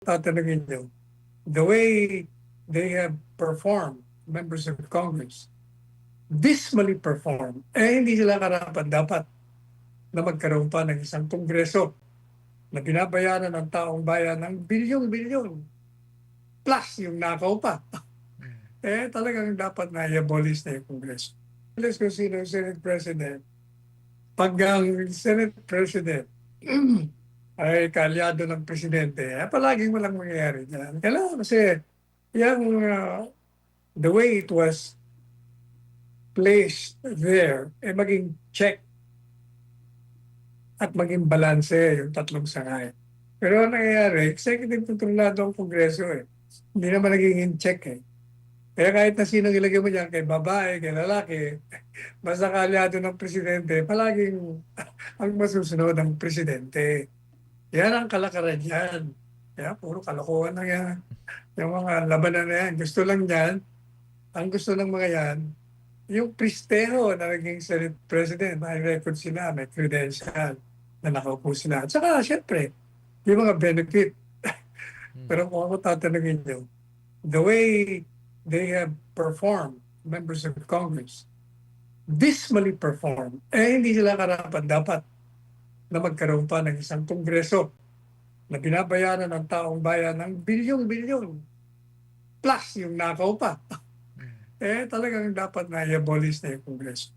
tatanungin nyo, the way they have performed, members of Congress, dismally performed, hindi sila karapat dapat na magkaroon pa ng isang kongreso na binabayaran ng taong bayan ng bilyon-bilyon plus yung nakaw pa. Talagang dapat na i-abolish na yung kongreso. Let's kung sino yung Senate President. Pag ang Senate President ay kaalyado ng presidente, palaging walang mangyayari dyan. Kailangan kasi yung the way it was placed there, maging check at maging balanse yung tatlong sangay. Pero ang nangyayari, executive kontrolado ang kongreso Hindi naman naging check Kaya kahit na sinong ilagay mo dyan, kay babae, kay lalaki, basta kaalyado ng presidente, palaging ang masusunod ng presidente. Yan ang kalakaran yan. Kaya puro kalokohan na yan. Yung mga labanan na yan. Gusto lang yan, ang gusto ng mga yan, yung pristero na naging Senate President, may record sila, may credential na nakaupo sila. At saka, syempre, yung mga benefit. Pero kung ako tatanungin nyo, the way they have performed, members of Congress, dismally performed, hindi sila karapat dapat na magkaroon pa ng isang kongreso na binabayaran ng taong bayan ng bilyon-bilyon plus yung nakaw pa. Talagang dapat na i-abolish na yung kongreso.